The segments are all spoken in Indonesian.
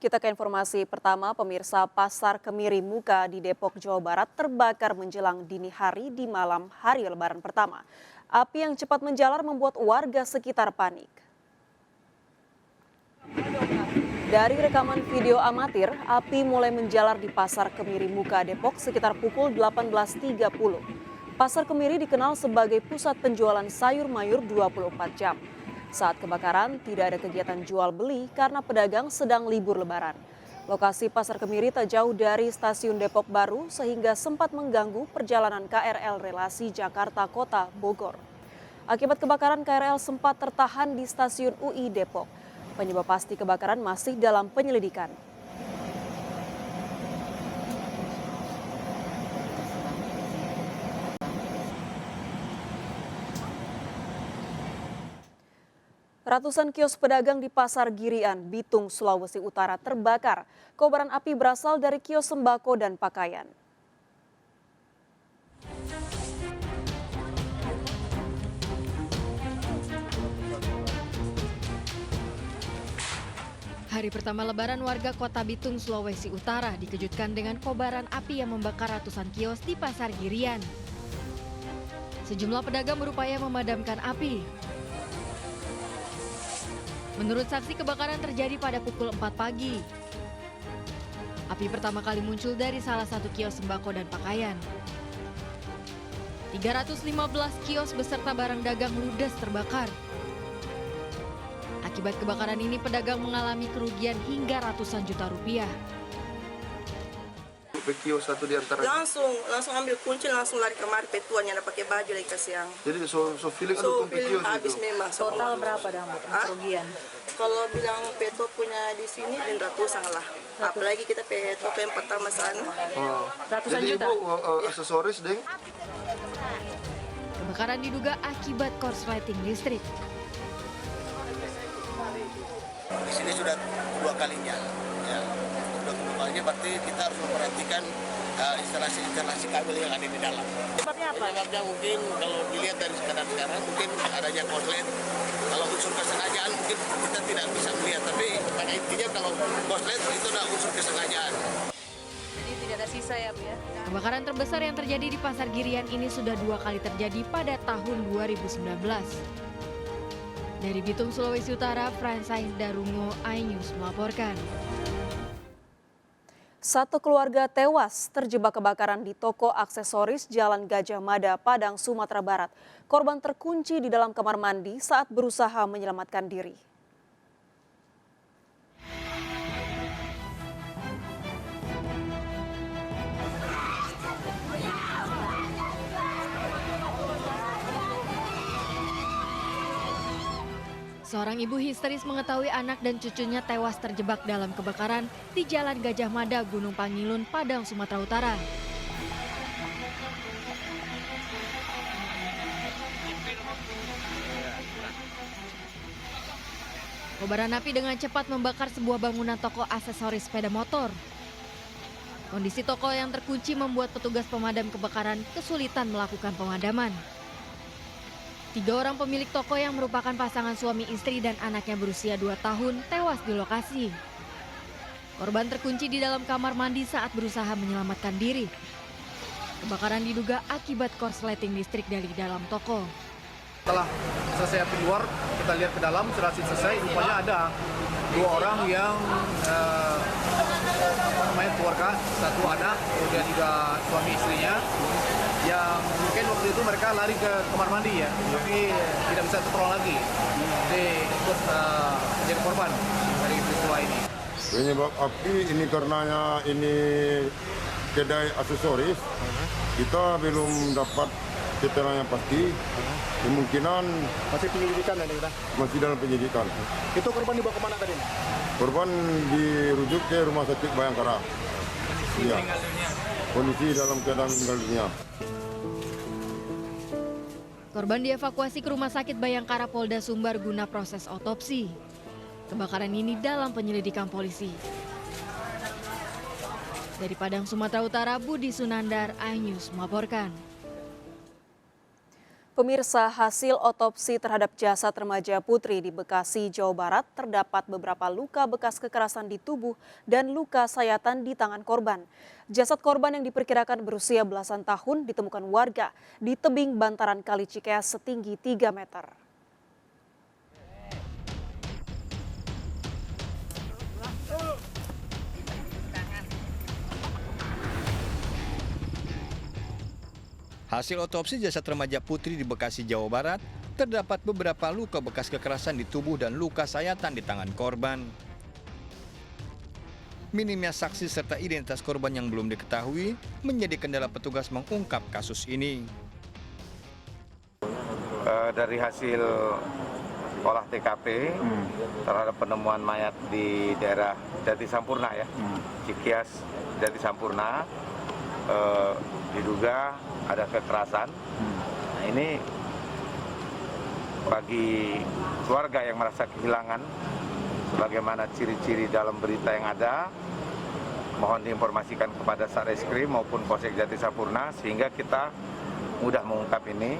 Kita ke informasi pertama, pemirsa. Pasar Kemiri Muka di Depok, Jawa Barat terbakar menjelang dini hari di malam hari Lebaran pertama. Api yang cepat menjalar membuat warga sekitar panik. Dari rekaman video amatir, api mulai menjalar di Pasar Kemiri Muka Depok sekitar pukul 18.30. Pasar Kemiri dikenal sebagai pusat penjualan sayur mayur 24 jam. Saat kebakaran, tidak ada kegiatan jual beli karena pedagang sedang libur lebaran. Lokasi Pasar Kemiri tak jauh dari stasiun Depok Baru sehingga sempat mengganggu perjalanan KRL relasi Jakarta Kota Bogor. Akibat kebakaran, KRL sempat tertahan di stasiun UI Depok. Penyebab pasti kebakaran masih dalam penyelidikan. Ratusan kios pedagang di Pasar Girian, Bitung, Sulawesi Utara terbakar. Kobaran api berasal dari kios sembako dan pakaian. Hari pertama Lebaran, warga Kota Bitung, Sulawesi Utara dikejutkan dengan kobaran api yang membakar ratusan kios di Pasar Girian. Sejumlah pedagang berupaya memadamkan api. Menurut saksi, kebakaran terjadi pada pukul 4 pagi. Api pertama kali muncul dari salah satu kios sembako dan pakaian. 315 kios beserta barang dagang ludes terbakar. Akibat kebakaran ini, pedagang mengalami kerugian hingga ratusan juta rupiah. Kios satu di antara. Langsung ambil kunci, langsung lari kemari, petuanya ada pakai baju lagi ke siang. Jadi so feeling ada kios habis itu. memang. Total berapa dampak kerugian? Kalau bilang peto punya di sini dan ratusan lah. Apalagi kita peto yang pertama sana. Ratusan Jadi juta. ibu aksesoris deng. Kebakaran diduga akibat korsleting listrik. Di sini sudah dua kalinya, ya. Sudah dua kalinya, berarti kita harus memperhatikan instalasi kabel yang ada di dalam. Sebabnya apa? Sebabnya mungkin kalau dilihat dari keadaan sekarang mungkin adanya korslet. Kalau unsur kesengajaan mungkin kita tidak bisa melihat, tapi pada intinya kalau korslet itu adalah unsur kesengajaan. Jadi tidak ada sisa ya, Bu ya? Kebakaran terbesar yang terjadi di Pasar Girian ini sudah 2 kali terjadi pada tahun 2019. Dari Bitung, Sulawesi Utara, Fransai Darungo, iNews melaporkan. Satu keluarga tewas terjebak kebakaran di toko aksesoris Jalan Gajah Mada, Padang, Sumatera Barat. Korban terkunci di dalam kamar mandi saat berusaha menyelamatkan diri. Seorang ibu histeris mengetahui anak dan cucunya tewas terjebak dalam kebakaran di Jalan Gajah Mada, Gunung Pangilun, Padang, Sumatera Utara. Kobaran api dengan cepat membakar sebuah bangunan toko aksesoris sepeda motor. Kondisi toko yang terkunci membuat petugas pemadam kebakaran kesulitan melakukan pemadaman. 3 orang pemilik toko yang merupakan pasangan suami istri dan anaknya berusia 2 tahun tewas di lokasi. Korban terkunci di dalam kamar mandi saat berusaha menyelamatkan diri. Kebakaran diduga akibat korsleting listrik dari dalam toko. Setelah selesai api luar, kita lihat ke dalam, setelah selesai, rupanya ada 2 orang yang keluarga, 1 anak, kemudian juga suami istrinya, yang mungkin waktu itu mereka lari ke kamar mandi ya, tapi tidak bisa tertolong lagi. Jadi ikut jadi korban dari peristiwa ini. Penyebab api ini karenanya ini kedai aksesoris, kita belum dapat keterangan yang pasti. Kemungkinan Masih penyelidikan ya, kita? masih dalam penyidikan. Itu korban dibawa kemana tadi? Korban dirujuk ke Rumah Sakit Bayangkara. Iya. Kondisi dalam keadaan meninggal dunia. Korban dievakuasi ke Rumah Sakit Bayangkara Polda Sumbar guna proses otopsi. Kebakaran ini dalam penyelidikan polisi. Dari Padang, Sumatera Utara, Budi Sunandar, iNews melaporkan. Pemirsa, hasil otopsi terhadap jasad remaja putri di Bekasi, Jawa Barat terdapat beberapa luka bekas kekerasan di tubuh dan luka sayatan di tangan korban. Jasad korban yang diperkirakan berusia belasan tahun ditemukan warga di tebing bantaran Kali Cikeas setinggi 3 meter. Hasil otopsi jasad remaja putri di Bekasi, Jawa Barat, terdapat beberapa luka bekas kekerasan di tubuh dan luka sayatan di tangan korban. Minimnya saksi serta identitas korban yang belum diketahui menjadi kendala petugas mengungkap kasus ini. Dari hasil olah TKP terhadap penemuan mayat di daerah Jati Sampurna ya, Cikeas Jati Sampurna, diduga ada kekerasan. Nah, ini bagi keluarga yang merasa kehilangan sebagaimana ciri-ciri dalam berita yang ada, mohon diinformasikan kepada Satreskrim maupun Polsek Jati Sampurna sehingga kita mudah mengungkap ini.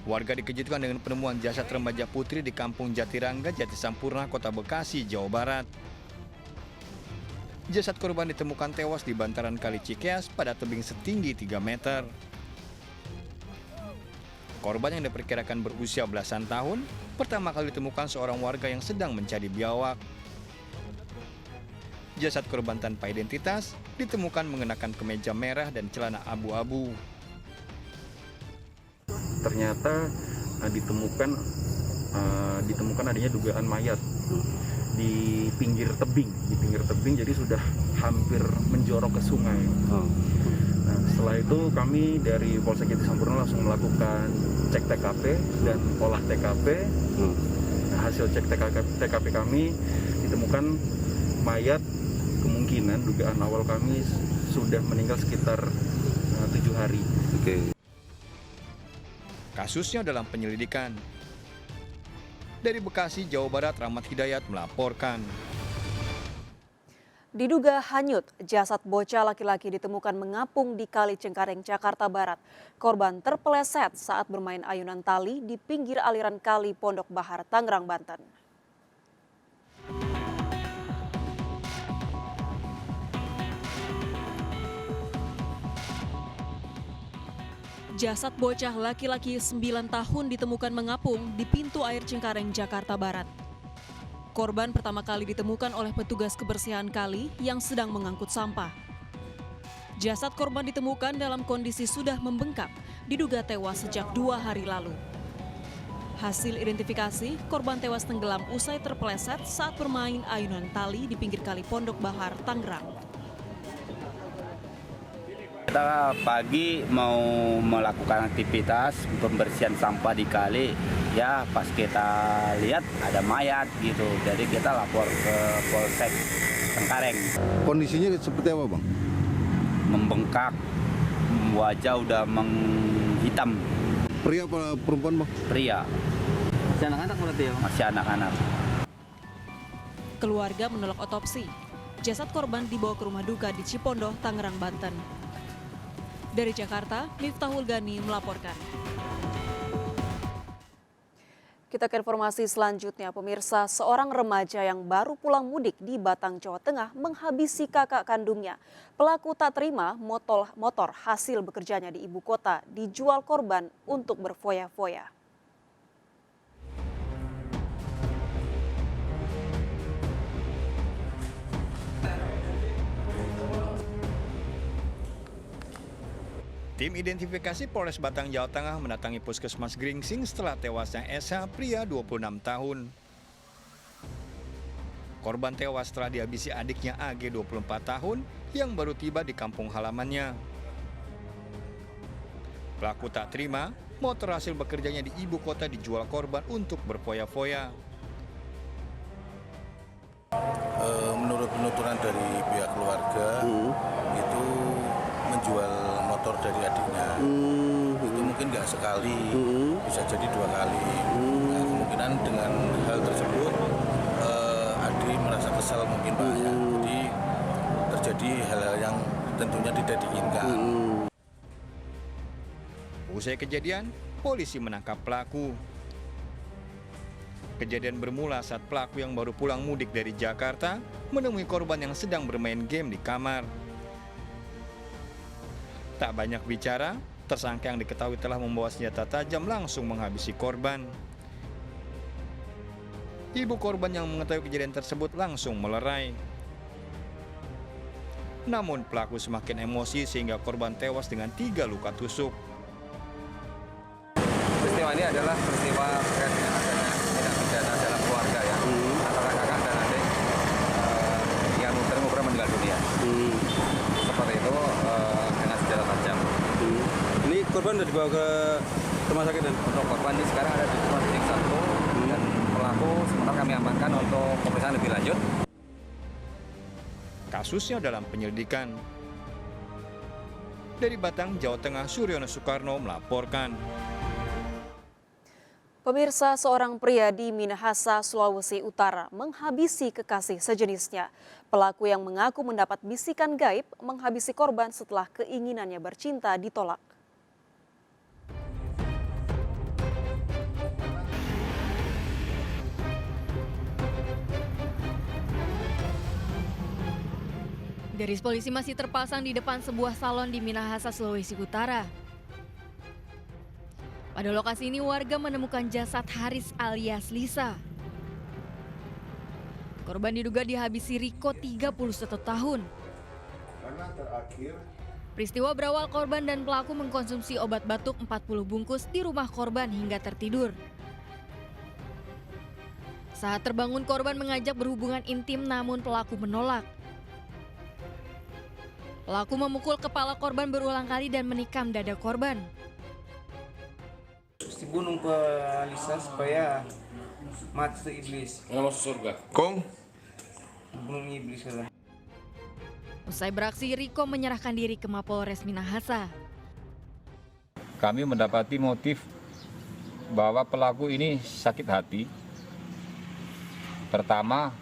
Warga dikejutkan dengan penemuan jasad remaja putri di Kampung Jatirangga, Jati Sampurna, Kota Bekasi, Jawa Barat. Jasad korban ditemukan tewas di bantaran Kali Cikeas pada tebing setinggi 3 meter. Korban yang diperkirakan berusia belasan tahun pertama kali ditemukan seorang warga yang sedang mencari biawak. Jasad korban tanpa identitas ditemukan mengenakan kemeja merah dan celana abu-abu. Ternyata ditemukan adanya dugaan mayat di pinggir tebing, jadi sudah hampir menjorok ke sungai. Nah, setelah itu kami dari Polsek Jati Sampurna langsung melakukan cek TKP dan olah TKP. Nah, hasil cek TKP kami ditemukan mayat, kemungkinan dugaan awal kami sudah meninggal sekitar 7 hari. Kasusnya dalam penyelidikan. Dari Bekasi, Jawa Barat, Rahmat Hidayat melaporkan. Diduga hanyut, jasad bocah laki-laki ditemukan mengapung di Kali Cengkareng, Jakarta Barat. Korban terpeleset saat bermain ayunan tali di pinggir aliran Kali Pondok Bahar, Tangerang, Banten. Jasad bocah laki-laki 9 tahun ditemukan mengapung di pintu air Cengkareng, Jakarta Barat. Korban pertama kali ditemukan oleh petugas kebersihan kali yang sedang mengangkut sampah. Jasad korban ditemukan dalam kondisi sudah membengkak, diduga tewas sejak 2 hari lalu. Hasil identifikasi, korban tewas tenggelam usai terpeleset saat bermain ayunan tali di pinggir Kali Pondok Bahar, Tangerang. Kita pagi mau melakukan aktivitas pembersihan sampah di kali, ya pas kita lihat ada mayat gitu, jadi kita lapor ke Polsek Cengkareng. Kondisinya seperti apa, Bang? Membengkak, wajah udah menghitam. Pria apa perempuan, Bang? Pria. Masih anak-anak berarti ya, Bang? Masih anak-anak. Keluarga menolak otopsi. Jasad korban dibawa ke rumah duka di Cipondoh, Tangerang, Banten. Dari Jakarta, Miftahul Gani melaporkan. Kita ke informasi selanjutnya, pemirsa. Seorang remaja yang baru pulang mudik di Batang, Jawa Tengah menghabisi kakak kandungnya. Pelaku tak terima motor hasil bekerjanya di ibu kota dijual korban untuk berfoya-foya. Tim identifikasi Polres Batang, Jawa Tengah mendatangi Puskesmas Gringsing setelah tewasnya SH, pria 26 tahun. Korban tewas setelah dihabisi adiknya AG 24 tahun yang baru tiba di kampung halamannya. Pelaku tak terima motor hasil bekerjanya di ibu kota dijual korban untuk berfoya-foya. Menurut penuturan dari pihak keluarga, itu menjual motor dari adiknya. Itu mungkin nggak sekali, bisa jadi 2 kali. Nah, kemungkinan dengan hal tersebut, adik merasa kesal mungkin Pak ya. Jadi terjadi hal-hal yang tentunya tidak diinginkan. Usai kejadian, polisi menangkap pelaku. Kejadian bermula saat pelaku yang baru pulang mudik dari Jakarta menemui korban yang sedang bermain game di kamar. Tak banyak bicara, tersangka yang diketahui telah membawa senjata tajam langsung menghabisi korban. Ibu korban yang mengetahui kejadian tersebut langsung melerai. Namun pelaku semakin emosi sehingga korban tewas dengan 3 luka tusuk. Peristiwa ini adalah peristiwa terkait dengan adanya tindak pidana dalam keluarga ya, antara kakak dan adik yang tergugat meninggal dunia. Seperti itu dengan senjata tajam. Ini korban sudah dibawa ke rumah sakit dan untuk korban ini sekarang ada di rumah sakit 1 dan pelaku sementara kami amankan untuk pemeriksaan lebih lanjut. Kasusnya dalam penyelidikan. Dari Batang, Jawa Tengah, Suryono Soekarno melaporkan. Pemirsa, seorang pria di Minahasa, Sulawesi Utara menghabisi kekasih sejenisnya. Pelaku yang mengaku mendapat bisikan gaib menghabisi korban setelah keinginannya bercinta ditolak. Garis polisi masih terpasang di depan sebuah salon di Minahasa, Sulawesi Utara. Pada lokasi ini warga menemukan jasad Haris alias Lisa. Korban diduga dihabisi Riko 31 tahun. Peristiwa berawal korban dan pelaku mengkonsumsi obat batuk 40 bungkus di rumah korban hingga tertidur. Saat terbangun, korban mengajak berhubungan intim namun pelaku menolak. Pelaku memukul kepala korban berulang kali dan menikam dada korban. Dibunuh ke Lisa supaya mati ke iblis. Nggak masuk surga. Kong? Bunuh iblis lah. Usai beraksi, Riko menyerahkan diri ke Mapolres Minahasa. Kami mendapati motif bahwa pelaku ini sakit hati. Pertama,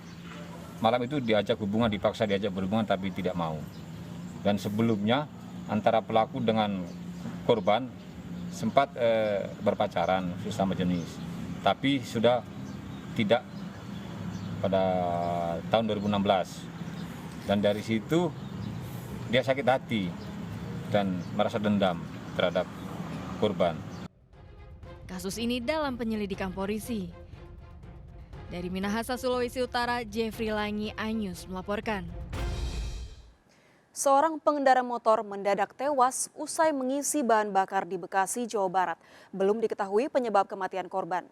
malam itu dipaksa diajak berhubungan tapi tidak mau. Dan sebelumnya antara pelaku dengan korban sempat berpacaran sesama jenis, tapi sudah tidak pada tahun 2016. Dan dari situ dia sakit hati dan merasa dendam terhadap korban. Kasus ini dalam penyelidikan polisi. Dari Minahasa, Sulawesi Utara, Jeffrey Langi, iNews melaporkan. Seorang pengendara motor mendadak tewas usai mengisi bahan bakar di Bekasi, Jawa Barat. Belum diketahui penyebab kematian korban.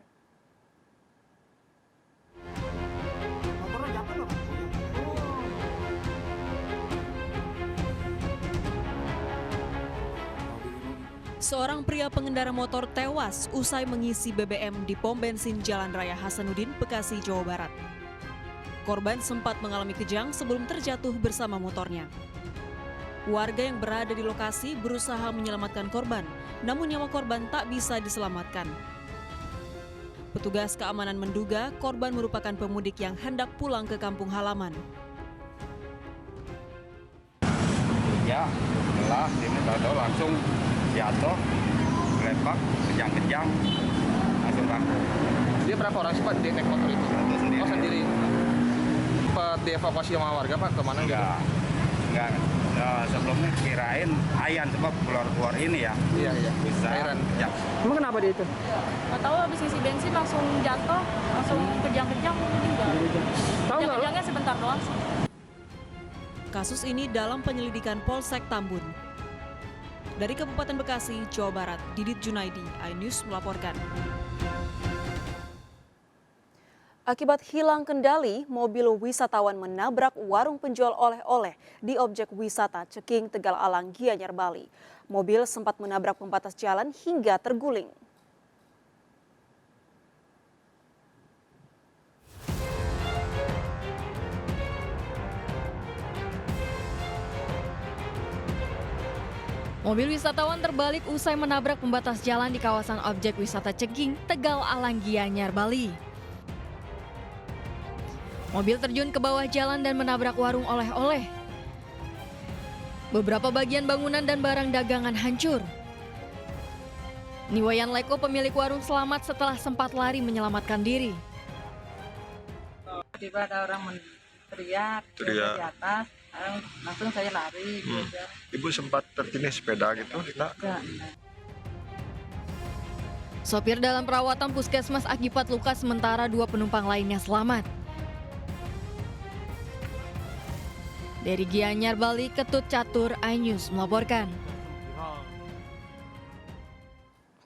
Seorang pria pengendara motor tewas usai mengisi BBM di pom bensin Jalan Raya Hasanuddin, Bekasi, Jawa Barat. Korban sempat mengalami kejang sebelum terjatuh bersama motornya. Warga yang berada di lokasi berusaha menyelamatkan korban, namun nyawa korban tak bisa diselamatkan. Petugas keamanan menduga korban merupakan pemudik yang hendak pulang ke kampung halaman. Ya, setelah ini tahu langsung jatuh, lepak, kejang-kejang, langsung bangku. Dia berapa orang sih Pak di naik motor itu? Sendiri. Oh sendiri. Pak dievakuasi sama warga Pak kemana? Enggak. Sebelumnya kirain ayan sebab keluar ini ya. Iya. Bisa. Airan. Ya. Emang kenapa dia itu? Nggak tahu, habis isi bensin langsung jatuh, langsung kejang-kejang meninggal. Tahu nggak? Kejang-kejangnya sebentar doang sih. Kasus ini dalam penyelidikan Polsek Tambun. Dari Kabupaten Bekasi, Jawa Barat, Didit Junaidi, iNews melaporkan. Akibat hilang kendali, mobil wisatawan menabrak warung penjual oleh-oleh di objek wisata Ceking, Tegal Alang, Gianyar, Bali. Mobil sempat menabrak pembatas jalan hingga terguling. Mobil wisatawan terbalik usai menabrak pembatas jalan di kawasan objek wisata Ceking, Tegal Alang, Gianyar, Bali. Mobil terjun ke bawah jalan dan menabrak warung oleh-oleh. Beberapa bagian bangunan dan barang dagangan hancur. Niwayan Leko, pemilik warung, selamat setelah sempat lari menyelamatkan diri. Tiba ada orang teriak di atas, langsung saya lari. Ibu sempat tertimpa sepeda gitu? Sopir dalam perawatan puskesmas akibat luka, sementara 2 penumpang lainnya selamat. Dari Gianyar, Bali, Ketut Catur, iNews melaporkan.